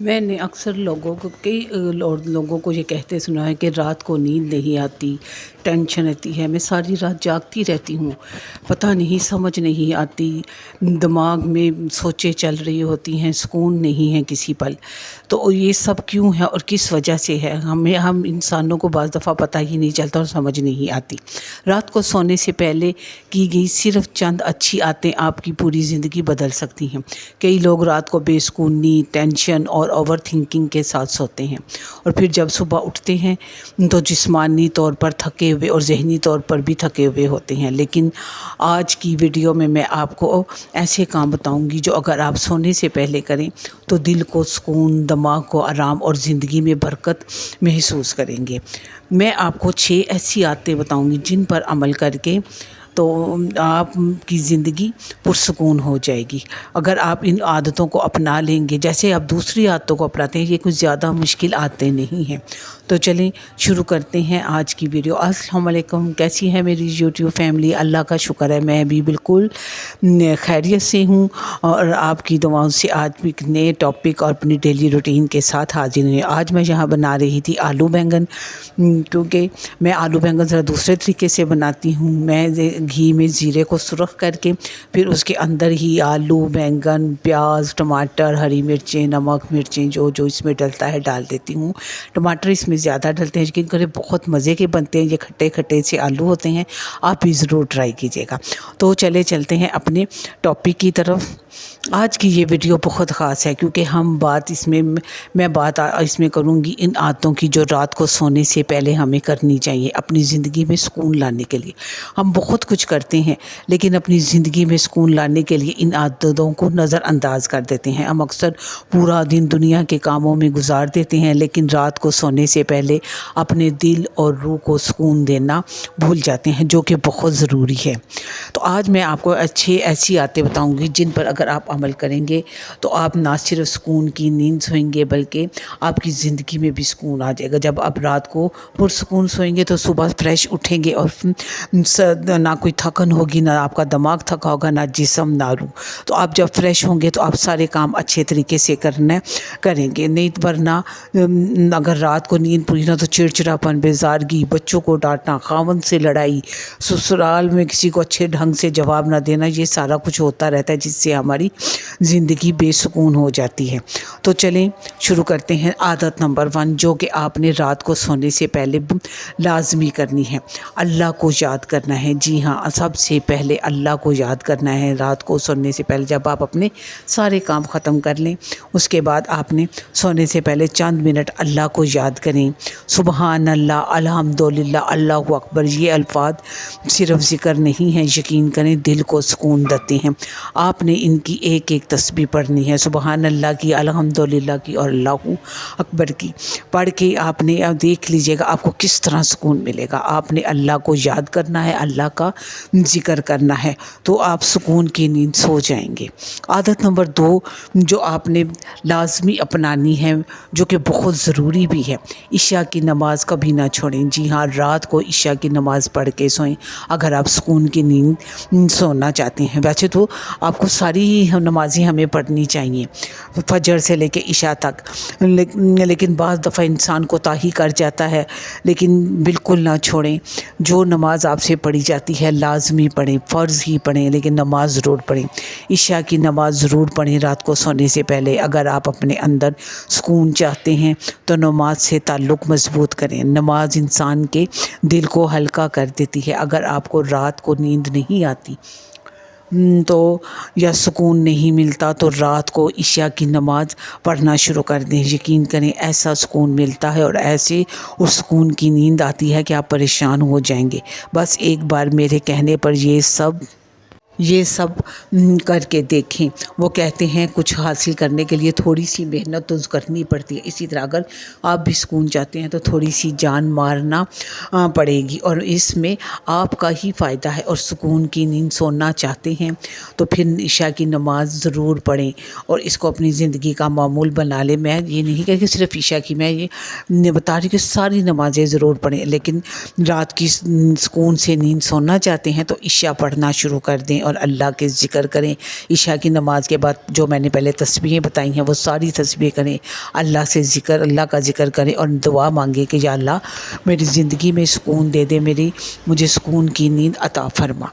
میں نے اکثر لوگوں کو یہ کہتے سنا ہے کہ رات کو نیند نہیں آتی، ٹینشن رہتی ہے، میں ساری رات جاگتی رہتی ہوں، پتہ نہیں سمجھ نہیں آتی، دماغ میں سوچیں چل رہی ہوتی ہیں، سکون نہیں ہے کسی پل۔ تو یہ سب کیوں ہے اور کس وجہ سے ہے؟ ہم انسانوں کو بعض دفعہ پتہ ہی نہیں چلتا اور سمجھ نہیں آتی۔ رات کو سونے سے پہلے کی گئی صرف چند اچھی عادتیں آپ کی پوری زندگی بدل سکتی ہیں۔ کئی لوگ رات کو بے سکونی، ٹینشن اور اوور تھنکنگ کے ساتھ سوتے ہیں، اور پھر جب صبح اٹھتے ہیں تو جسمانی طور پر تھکے ہوئے اور ذہنی طور پر بھی تھکے ہوئے ہوتے ہیں۔ لیکن آج کی ویڈیو میں آپ کو ایسے کام بتاؤں گی جو اگر آپ سونے سے پہلے کریں تو دل کو سکون، دماغ کو آرام اور زندگی میں برکت محسوس کریں گے۔ میں آپ کو 6 ایسی عادتیں بتاؤں گی جن پر عمل کر کے تو آپ کی زندگی پرسکون ہو جائے گی۔ اگر آپ ان عادتوں کو اپنا لیں گے، جیسے آپ دوسری عادتوں کو اپناتے ہیں، یہ کچھ زیادہ مشکل عادتیں نہیں ہیں۔ تو چلیں شروع کرتے ہیں آج کی ویڈیو۔ السلام علیکم، کیسی ہے میری یوٹیوب فیملی؟ اللہ کا شکر ہے میں بھی بالکل خیریت سے ہوں، اور آپ کی دعاؤں سے آج بھی ایک نئے ٹاپک اور اپنی ڈیلی روٹین کے ساتھ حاضر ہیں۔ آج میں یہاں بنا رہی تھی آلو بینگن، کیونکہ میں آلو بینگن ذرا دوسرے طریقے سے بناتی ہوں۔ میں گھی میں زیرے کو سرخ کر کے پھر اس کے اندر ہی آلو، بینگن، پیاز، ٹماٹر، ہری مرچیں، نمک، مرچیں جو اس میں ڈلتا ہے ڈال دیتی ہوں۔ ٹماٹر اس میں زیادہ ڈلتے ہیں لیکن بہت مزے کے بنتے ہیں، یہ کھٹے کھٹے سے آلو ہوتے ہیں، آپ بھی ضرور ٹرائی کیجیے گا۔ تو چلتے ہیں اپنے ٹاپک کی طرف۔ آج کی یہ ویڈیو بہت خاص ہے کیونکہ میں بات اس میں کروں گی ان عادتوں کی جو رات کو سونے سے پہلے ہمیں کرنی چاہیے اپنی زندگی میں سکون لانے کے لیے۔ ہم بہت کچھ کرتے ہیں لیکن اپنی زندگی میں سکون لانے کے لیے ان عادتوں کو نظر انداز کر دیتے ہیں۔ ہم اکثر پورا دن دنیا کے کاموں میں گزار دیتے ہیں لیکن رات کو سونے سے پہلے اپنے دل اور روح کو سکون دینا بھول جاتے ہیں، جو کہ بہت ضروری ہے۔ تو آج میں آپ کو اچھی ایسی عادتیں بتاؤں گی جن پر اگر آپ عمل کریں گے تو آپ نہ صرف سکون کی نیند سوئیں گے بلکہ آپ کی زندگی میں بھی سکون آ جائے گا۔ جب آپ رات کو پرسکون سوئیں گے تو صبح فریش اٹھیں گے اور نہ کوئی تھکن ہوگی، نہ آپ کا دماغ تھکا ہوگا، نہ جسم، نہ روح۔ تو آپ جب فریش ہوں گے تو آپ سارے کام اچھے طریقے سے کریں گے۔ نہیں ورنہ اگر رات کو نیند پوری نہ تو چڑچڑاپن، بیزارگی، بچوں کو ڈانٹنا، خاوند سے لڑائی، سسرال میں کسی کو اچھے ڈھنگ سے جواب نہ دینا، یہ سارا کچھ ہوتا رہتا ہے جس سے ہماری زندگی بے سکون ہو جاتی ہے۔ تو چلیں شروع کرتے ہیں۔ عادت نمبر 1 جو کہ آپ نے رات کو سونے سے پہلے لازمی کرنی ہے، اللہ کو یاد کرنا ہے۔ جی ہاں، سب سے پہلے اللہ کو یاد کرنا ہے۔ رات کو سونے سے پہلے جب آپ اپنے سارے کام ختم کر لیں اس کے بعد آپ نے سونے سے پہلے چند منٹ اللہ کو یاد کریں۔ سبحان اللہ، الحمدللہ، اللہ اکبر، یہ الفاظ صرف ذکر نہیں ہیں، یقین کریں دل کو سکون دیتے ہیں۔ آپ نے ان کی ایک ایک تسبیح پڑھنی ہے، سبحان اللہ کی، الحمدللہ کی اور اللہ اکبر کی پڑھ کے آپ نے دیکھ لیجئے گا آپ کو کس طرح سکون ملے گا۔ آپ نے اللہ کو یاد کرنا ہے، اللہ کا ذکر کرنا ہے تو آپ سکون کی نیند سو جائیں گے۔ عادت نمبر 2 جو آپ نے لازمی اپنانی ہے، جو کہ بہت ضروری بھی ہے، عشاء کی نماز کبھی نہ چھوڑیں۔ جی ہاں، رات کو عشاء کی نماز پڑھ کے سوئیں اگر آپ سکون کی نیند سونا چاہتے ہیں۔ ویسے تو آپ کو ساری ہی نمازیں ہمیں پڑھنی چاہیے فجر سے لے کے عشاء تک، لیکن بعض دفعہ انسان کوتاہی کر جاتا ہے، لیکن بالکل نہ چھوڑیں۔ جو نماز آپ سے پڑھی جاتی ہے لازمی پڑھیں، فرض ہی پڑھیں لیکن نماز ضرور پڑھیں۔ عشاء کی نماز ضرور پڑھیں رات کو سونے سے پہلے۔ اگر آپ اپنے اندر سکون چاہتے ہیں تو نماز سے تعلق مضبوط کریں۔ نماز انسان کے دل کو ہلکا کر دیتی ہے۔ اگر آپ کو رات کو نیند نہیں آتی تو یا سکون نہیں ملتا تو رات کو عشاء کی نماز پڑھنا شروع کر دیں۔ یقین کریں ایسا سکون ملتا ہے اور ایسے اس سکون کی نیند آتی ہے کہ آپ پریشان ہو جائیں گے۔ بس ایک بار میرے کہنے پر یہ سب کر کے دیکھیں۔ وہ کہتے ہیں کچھ حاصل کرنے کے لیے تھوڑی سی محنت تو کرنی پڑتی ہے، اسی طرح اگر آپ بھی سکون چاہتے ہیں تو تھوڑی سی جان مارنا پڑے گی، اور اس میں آپ کا ہی فائدہ ہے۔ اور سکون کی نیند سونا چاہتے ہیں تو پھر عشاء کی نماز ضرور پڑھیں اور اس کو اپنی زندگی کا معمول بنا لیں۔ میں یہ نہیں کہہ کہ صرف عشاء کی، میں یہ بتا رہی کہ ساری نمازیں ضرور پڑھیں، لیکن رات کی سکون سے نیند سونا چاہتے ہیں تو عشاء پڑھنا شروع کر دیں اور اللہ کے ذکر کریں. عشاء کی نماز کے بعد جو میں نے پہلے تسبیحیں بتائی ہیں وہ ساری تسبیح کریں, اللہ سے ذکر, اللہ کا ذکر کریں اور دعا مانگیں کہ یا اللہ میری زندگی میں سکون دے دے, مجھے سکون کی نیند عطا فرما.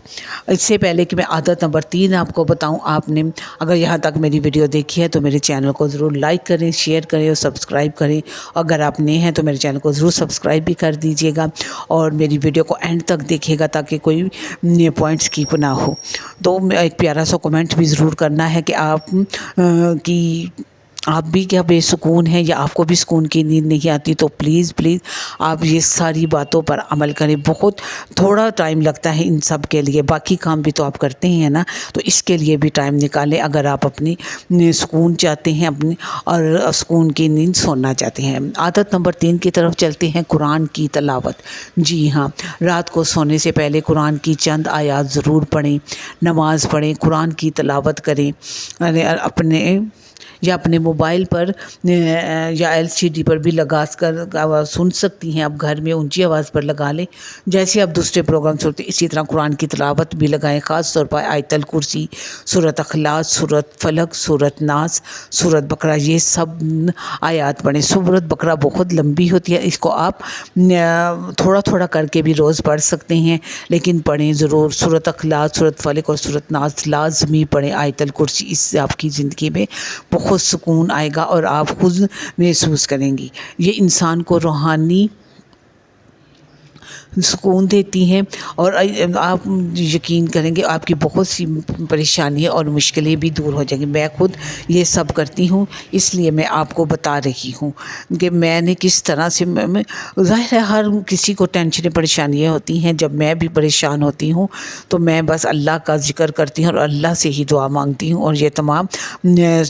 اس سے پہلے کہ میں عادت نمبر 3 آپ کو بتاؤں, آپ نے اگر یہاں تک میری ویڈیو دیکھی ہے تو میرے چینل کو ضرور لائک کریں, شیئر کریں اور سبسکرائب کریں. اگر آپ نئے ہیں تو میرے چینل کو ضرور سبسکرائب بھی کر دیجیے گا اور میری ویڈیو کو اینڈ تک دیکھیے گا تاکہ کوئی پوائنٹ اسکپ نہ ہو. تو ایک پیارا سا کمنٹ بھی ضرور کرنا ہے کہ آپ بھی کیا بے سکون ہیں یا آپ کو بھی سکون کی نیند نہیں آتی, تو پلیز آپ یہ ساری باتوں پر عمل کریں. بہت تھوڑا ٹائم لگتا ہے ان سب کے لیے, باقی کام بھی تو آپ کرتے ہیں نا, تو اس کے لیے بھی ٹائم نکالیں اگر آپ اپنی سکون چاہتے ہیں اور سکون کی نیند سونا چاہتے ہیں. عادت نمبر 3 کی طرف چلتے ہیں, قرآن کی تلاوت. جی ہاں, رات کو سونے سے پہلے قرآن کی چند آیات ضرور پڑھیں, نماز پڑھیں, قرآن کی تلاوت کریں. اپنے موبائل پر یا LCD پر بھی لگا کر سن سکتی ہیں. آپ گھر میں اونچی آواز پر لگا لیں جیسے آپ دوسرے پروگرام سنتے ہیں, اسی طرح قرآن کی تلاوت بھی لگائیں. خاص طور پر آیت الکرسی, سورۃ اخلاص, سورۃ فلق, سورۃ ناس, سورۃ بقرہ, یہ سب آیات پڑھیں. سورۃ بقرہ بہت لمبی ہوتی ہے, اس کو آپ تھوڑا تھوڑا کر کے بھی روز پڑھ سکتے ہیں, لیکن پڑھیں ضرور. سورۃ اخلاص, سورۃ فلق اور سورۃ ناس لازمی پڑھیں. آیت الکرسی, اس سے آپ کی زندگی میں بہت سکون آئے گا اور آپ خود محسوس کریں گی. یہ انسان کو روحانی سکون دیتی ہیں اور آپ یقین کریں گے آپ کی بہت سی پریشانیاں اور مشکلیں بھی دور ہو جائیں گی. میں خود یہ سب کرتی ہوں, اس لیے میں آپ کو بتا رہی ہوں کہ میں نے کس طرح سے ظاہر ہے ہر کسی کو ٹینشنیں پریشانیاں ہوتی ہیں. جب میں بھی پریشان ہوتی ہوں تو میں بس اللہ کا ذکر کرتی ہوں اور اللہ سے ہی دعا مانگتی ہوں اور یہ تمام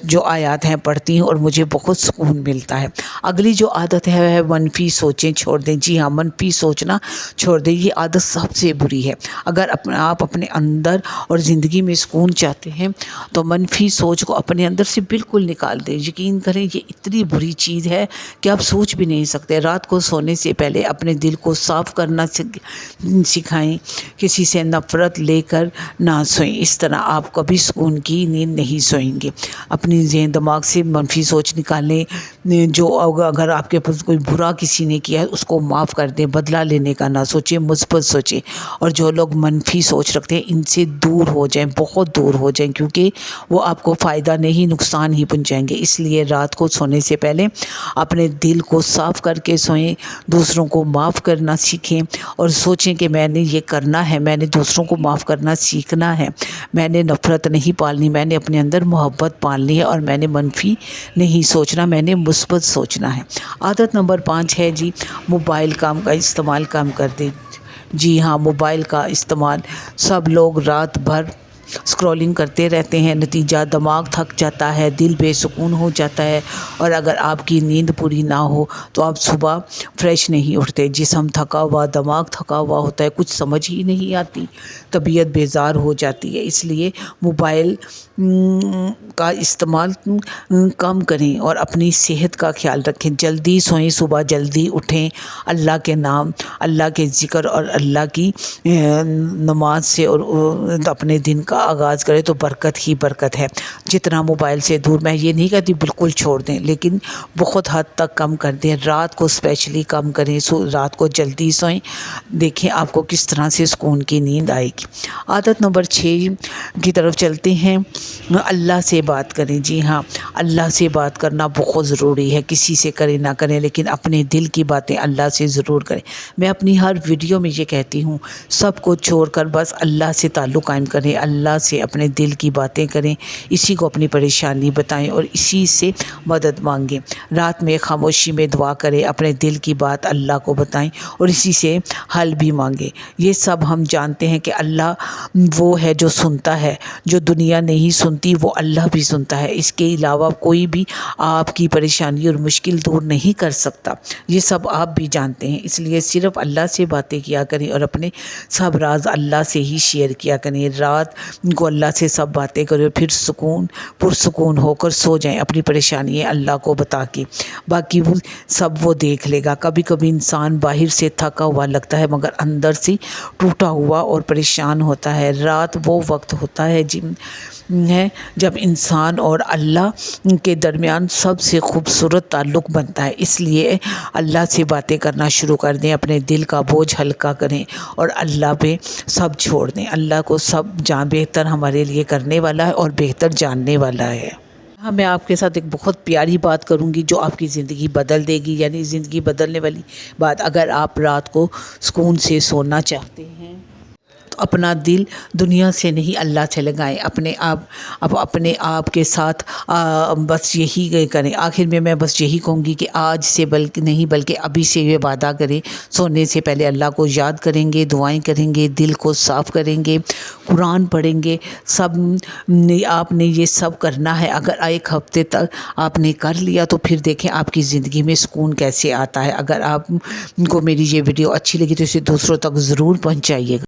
جو آیات ہیں پڑھتی ہوں اور مجھے بہت سکون ملتا ہے. اگلی جو عادت ہے منفی سوچیں چھوڑ دیں. جی ہاں, منفی سوچنا چھوڑ دیں, یہ عادت سب سے بری ہے. اگر آپ اپنے اندر اور زندگی میں سکون چاہتے ہیں تو منفی سوچ کو اپنے اندر سے بالکل نکال دیں. یقین کریں یہ اتنی بری چیز ہے کہ آپ سوچ بھی نہیں سکتے. رات کو سونے سے پہلے اپنے دل کو صاف کرنا سکھائیں. کسی سے نفرت لے کر نہ سوئیں, اس طرح آپ کبھی سکون کی نیند نہیں سوئیں گے. اپنی ذہن دماغ سے منفی سوچ نکالیں. جو اگر آپ کے پاس کوئی برا کسی نے کیا ہے اس کو معاف کر دیں, بدلہ لینے کا نہ سوچیں, مثبت سوچیں. اور جو لوگ منفی سوچ رکھتے ہیں ان سے دور ہو جائیں, بہت دور ہو جائیں, کیونکہ وہ آپ کو فائدہ نہیں نقصان ہی پہنچائیں گے. اس لیے رات کو سونے سے پہلے اپنے دل کو صاف کر کے سوئیں, دوسروں کو معاف کرنا سیکھیں اور سوچیں کہ میں نے یہ کرنا ہے, میں نے دوسروں کو معاف کرنا سیکھنا ہے, میں نے نفرت نہیں پالنی, میں نے اپنے اندر محبت پالنی ہے اور میں نے منفی نہیں سوچنا, میں نے مثبت سوچنا ہے. عادت نمبر 5 ہے جی, موبائل کا استعمال کم کر دیں. جی ہاں, موبائل کا استعمال سب لوگ رات بھر اسکرولنگ کرتے رہتے ہیں, نتیجہ دماغ تھک جاتا ہے, دل بے سکون ہو جاتا ہے اور اگر آپ کی نیند پوری نہ ہو تو آپ صبح فریش نہیں اٹھتے. جسم تھکا ہوا, دماغ تھکا ہوا ہوتا ہے, کچھ سمجھ ہی نہیں آتی, طبیعت بیزار ہو جاتی ہے. اس لیے موبائل کا استعمال کم کریں اور اپنی صحت کا خیال رکھیں. جلدی سوئیں, صبح جلدی اٹھیں, اللہ کے نام, اللہ کے ذکر اور اللہ کی نماز سے اور اپنے دن کا آغاز کریں تو برکت ہی برکت ہے. جتنا موبائل سے دور, میں یہ نہیں کہتی بالکل چھوڑ دیں, لیکن بہت حد تک کم کر دیں. رات کو اسپیشلی کم کریں, رات کو جلدی سوئیں, دیکھیں آپ کو کس طرح سے سکون کی نیند آئے گی. عادت نمبر 6 کی طرف چلتے ہیں, اللہ سے بات کریں. جی ہاں, اللہ سے بات کرنا بہت ضروری ہے. کسی سے کریں نہ کریں لیکن اپنے دل کی باتیں اللہ سے ضرور کریں. میں اپنی ہر ویڈیو میں یہ کہتی ہوں, سب کو چھوڑ کر بس اللہ سے تعلق قائم کریں, اللہ سے اپنے دل کی باتیں کریں, اسی کو اپنی پریشانی بتائیں اور اسی سے مدد مانگیں. رات میں خاموشی میں دعا کریں, اپنے دل کی بات اللہ کو بتائیں اور اسی سے حل بھی مانگیں. یہ سب ہم جانتے ہیں کہ اللہ وہ ہے جو سنتا ہے, جو دنیا نہیں سنتی وہ اللہ بھی سنتا ہے. اس کے علاوہ کوئی بھی آپ کی پریشانی اور مشکل دور نہیں کر سکتا, یہ سب آپ بھی جانتے ہیں. اس لیے صرف اللہ سے باتیں کیا کریں اور اپنے سب راز اللہ سے ہی شیئر کیا کریں. رات کو اللہ سے سب باتیں کریں اور پھر پرسکون ہو کر سو جائیں اپنی پریشانی اللہ کو بتا کے، باقی وہ سب وہ دیکھ لے گا۔ کبھی کبھی انسان باہر سے تھکا ہوا لگتا ہے مگر اندر سے ٹوٹا ہوا اور پریشان ہوتا ہے۔ رات وہ وقت ہوتا ہے جب انسان اور اللہ کے درمیان سب سے خوبصورت تعلق بنتا ہے، اس لیے اللہ سے باتیں کرنا شروع کر دیں، اپنے دل کا بوجھ ہلکا کریں اور اللہ پہ سب چھوڑ دیں۔ اللہ کو سب بہتر ہمارے لیے کرنے والا ہے اور بہتر جاننے والا ہے۔ ہاں، میں آپ کے ساتھ ایک بہت پیاری بات کروں گی جو آپ کی زندگی بدل دے گی، یعنی زندگی بدلنے والی بات۔ اگر آپ رات کو سکون سے سونا چاہتے ہیں تو اپنا دل دنیا سے نہیں اللہ سے لگائیں، اپنے آپ کے ساتھ بس یہی کریں۔ آخر میں بس یہی کہوں گی کہ آج سے بلکہ ابھی سے یہ وعدہ کریں، سونے سے پہلے اللہ کو یاد کریں گے، دعائیں کریں گے، دل کو صاف کریں گے، قرآن پڑھیں گے۔ آپ نے یہ سب کرنا ہے۔ اگر ایک ہفتے تک آپ نے کر لیا تو پھر دیکھیں آپ کی زندگی میں سکون کیسے آتا ہے۔ اگر آپ کو میری یہ ویڈیو اچھی لگی تو اسے دوسروں تک ضرور پہنچائیے گا۔